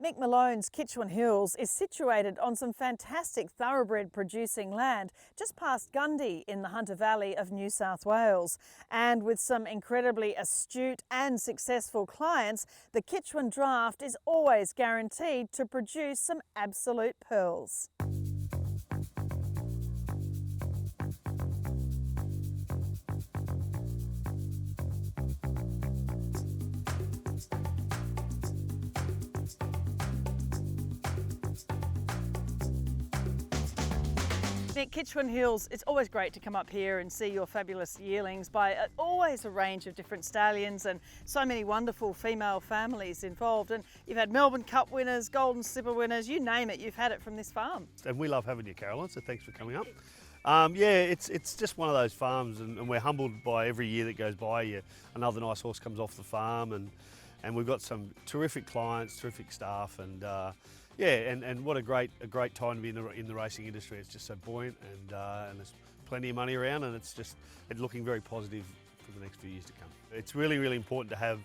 Mick Malone's Kitchwan Hills is situated on some fantastic thoroughbred producing land just past Gundy in the Hunter Valley of New South Wales. And with some incredibly astute and successful clients, the Kitchwan draft is always guaranteed to produce some absolute pearls. Nick, Kitchwan Hills, it's always great to come up here and see your fabulous yearlings by always a range of different stallions and so many wonderful female families involved. And you've had Melbourne Cup winners, Golden Slipper winners, you name it, you've had it from this farm. And we love having you, Caroline, so thanks for coming up. Yeah, it's just one of those farms, and we're humbled by every year that goes by. Another nice horse comes off the farm, and we've got some terrific clients, terrific staff, and yeah, and what a great time to be in the racing industry. It's just so buoyant, and there's plenty of money around, and it's looking very positive for the next few years to come. It's really important to have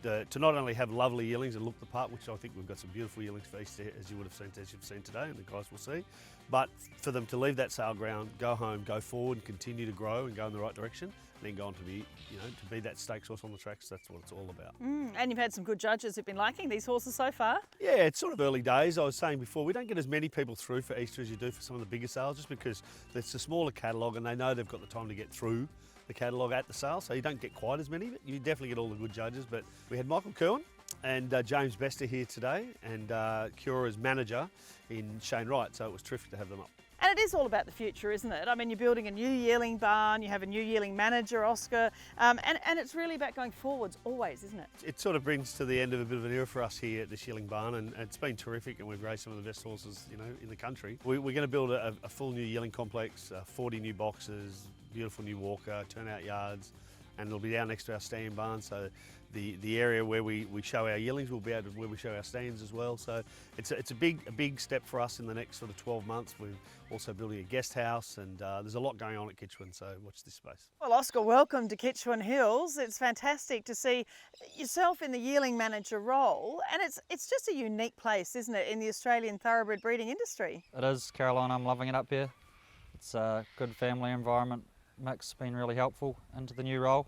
to not only have lovely yearlings and look the part, which I think we've got some beautiful yearlings for Easter, as you've seen today, and the guys will see. But for them to leave that sale ground, go home, go forward, and continue to grow and go in the right direction, and then go on to be, to be that stakes horse on the tracks. That's what it's all about. And you've had some good judges who've been liking these horses so far. Yeah, it's sort of early days. I was saying before, we don't get as many people through for Easter as you do for some of the bigger sales, just because it's a smaller catalogue and they know they've got the time to get through the catalogue at the sale, so you don't get quite as many, but you definitely get all the good judges. But we had Michael Kerwin and James Bester here today, and Cura's manager in Shane Wright, so it was terrific to have them up. And it is all about the future, isn't it? I mean, you're building a new yearling barn, you have a new yearling manager, Oscar, and it's really about going forwards always, isn't it? It sort of brings to the end of a bit of an era for us here at this yearling barn, and it's been terrific, and we've raised some of the best horses, in the country. We're going to build a full new yearling complex, 40 new boxes, beautiful new walker, turnout yards, and it'll be down next to our stand barn, so the area where we show our yearlings will be able to where we show our stands as well. So it's a big step for us in the next sort of 12 months. We're also building a guest house, and there's a lot going on at Kitchwan, so watch this space. Well, Oscar, welcome to Kitchwan Hills. It's fantastic to see yourself in the yearling manager role, and it's just a unique place, isn't it, in the Australian thoroughbred breeding industry? It is, Caroline. I'm loving it up here. It's a good family environment. Mick's been really helpful into the new role.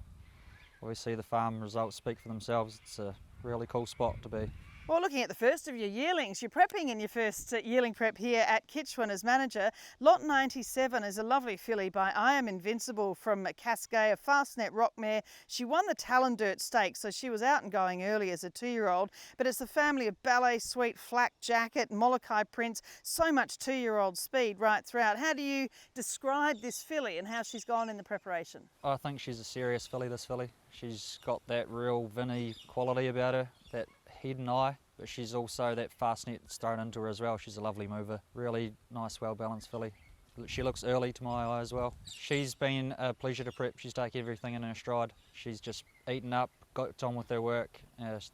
Obviously the farm results speak for themselves. It's a really cool spot to be. Well, looking at the first of your yearlings, you're prepping in your first yearling prep here at Kitchwan as manager. Lot 97 is a lovely filly by I Am Invincible from Cascais, a Fastnet rock mare. She won the Talondirt Stakes, so she was out and going early as a 2-year-old, but it's the family of Ballet Sweet, Flak Jacket, Molokai Prince, so much 2-year-old speed right throughout. How do you describe this filly and how she's gone in the preparation? I think she's a serious filly, this filly. She's got that real Vinny quality about her, that head and eye, but she's also that Fastnet that's thrown into her as well. She's a lovely mover, really nice, well-balanced filly. She looks early to my eye as well. She's been a pleasure to prep. She's taken everything in her stride. She's just eaten up, got on with her work.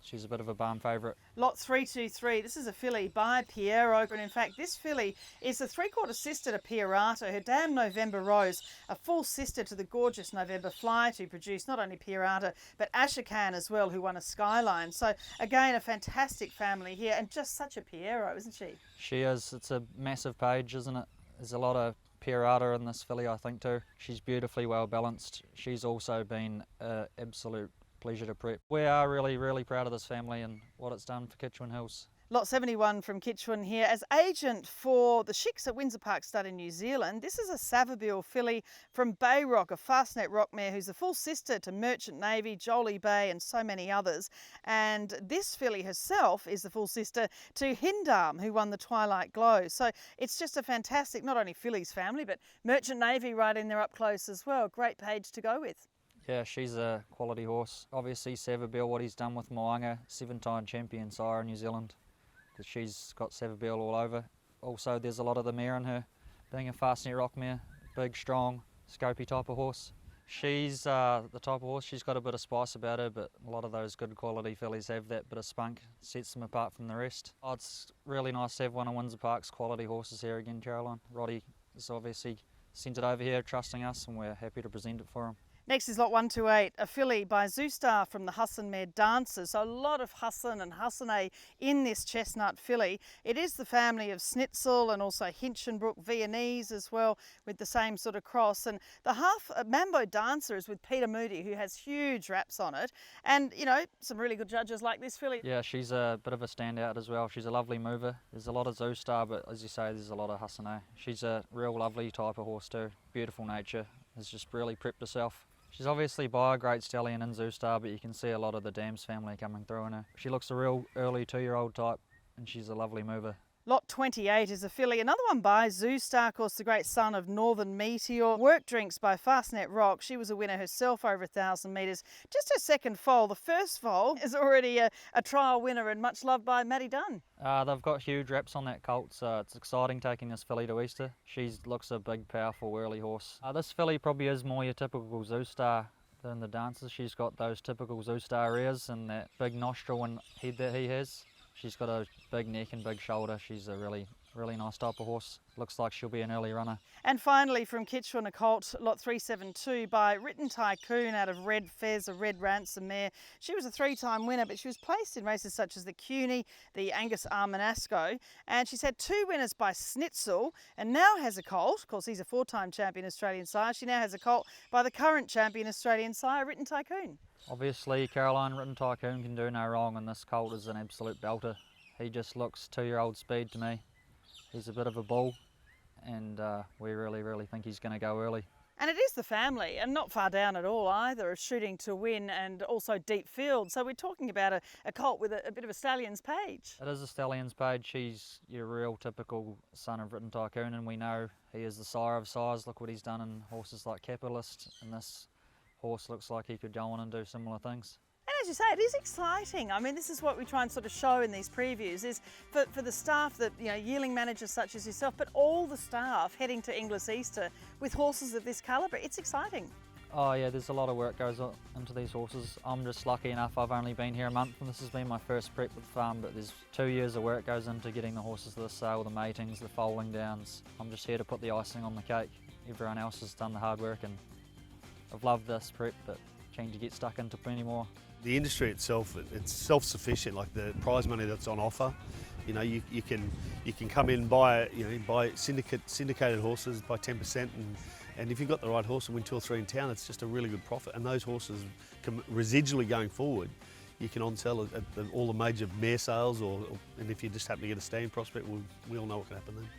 She's a bit of a barn favourite. Lot 323, this is a filly by Piero, and in fact this filly is a 3/4 sister to Pierata. Her dam November Rose, a full sister to the gorgeous November Flight, who produced not only Pierata but Ashokan as well, who won a Skyline. So again, a fantastic family here, and just such a Piero, isn't she? She is. It's a massive page, isn't it? There's a lot of Pierata in this filly, I think, too. She's beautifully well balanced. She's also been an absolute pleasure to prep. We are really proud of this family and what it's done for Kitchwan Hills. Lot 71 from Kitchwan here. As agent for the Chicks at Windsor Park Stud in New Zealand, this is a Savabeel filly from Bayrock, a Fastnet rock mare who's a full sister to Merchant Navy, Jolie Bay and so many others. And this filly herself is the full sister to Hindam, who won the Twilight Glow. So it's just a fantastic, not only filly's family, but Merchant Navy right in there up close as well. Great page to go with. Yeah, she's a quality horse. Obviously Savabeel, what he's done with Moanga, 7-time champion sire in New Zealand. She's got Savabeel all over. Also, there's a lot of the mare in her, being a Fastnet rock mare, big, strong, scopy type of horse. She's the type of horse, she's got a bit of spice about her, but a lot of those good quality fillies have that bit of spunk, sets them apart from the rest. Oh, it's really nice to have one of Windsor Park's quality horses here again, Caroline. Roddy has obviously sent it over here, trusting us, and we're happy to present it for him. Next is lot 128, a filly by Zoostar from the Husson Mare Dancers. So a lot of Husson and Hussonay in this chestnut filly. It is the family of Schnitzel and also Hinchinbrook Viennese as well, with the same sort of cross. And the half Mambo Dancer is with Peter Moody, who has huge wraps on it. And, you know, some really good judges like this filly. Yeah, she's a bit of a standout as well. She's a lovely mover. There's a lot of Zoostar, but as you say, there's a lot of Hussonay. She's a real lovely type of horse too. Beautiful nature. Has just really prepped herself. She's obviously by a great stallion in Zoostar, but you can see a lot of the Dams family coming through in her. She looks a real early 2-year-old type, and she's a lovely mover. Lot 28 is a filly, another one by Zoostar, of course, the great son of Northern Meteor. Work Drinks by Fastnet Rock. She was a winner herself over 1,000 metres. Just her second foal. The first foal is already a trial winner and much loved by Maddie Dunn. They've got huge reps on that colt, so it's exciting taking this filly to Easter. She looks a big, powerful, early horse. This filly probably is more your typical Zoostar than the Dancers. She's got those typical Zoostar ears and that big nostril and head that he has. She's got a big neck and big shoulder. She's a really nice type of horse. Looks like she'll be an early runner. And finally from Kitchener Colt, lot 372 by Written Tycoon out of Red Fez, a red ransom mare. She was a 3-time winner, but she was placed in races such as the CUNY, the Angus Armanasco, and she's had 2 winners by Schnitzel and now has a colt. Of course, he's a 4-time champion Australian sire. She now has a colt by the current champion Australian sire, Written Tycoon. Obviously, Caroline Written Tycoon can do no wrong, and this colt is an absolute belter. He just looks 2-year-old speed to me. He's a bit of a bull, and we really think he's going to go early. And it is the family, and not far down at all either, of Shooting to Win and also Deep Field. So we're talking about a colt with a bit of a stallion's page. It is a stallion's page. She's your real typical son of Written Tycoon, and we know he is the sire of sires. Look what he's done in horses like Capitalist, and this horse looks like he could go on and do similar things. And as you say, it is exciting. I mean, this is what we try and sort of show in these previews, is for the staff that, you know, yearling managers such as yourself, but all the staff heading to Inglis Easter with horses of this calibre. It's exciting. Oh yeah, there's a lot of work goes into these horses. I'm just lucky enough, I've only been here a month and this has been my first prep with the farm, but there's 2 years of work goes into getting the horses to the sale, the matings, the foaling downs. I'm just here to put the icing on the cake. Everyone else has done the hard work, and I've loved this prep, but keen to get stuck into plenty more. The industry itself, it's self-sufficient. Like the prize money that's on offer, you know, you can come in and buy syndicated horses by 10%, and if you've got the right horse and win 2 or 3 in town, it's just a really good profit. And those horses can residually going forward, you can on-sell at all the major mare sales, and if you just happen to get a stand prospect, we all know what can happen then.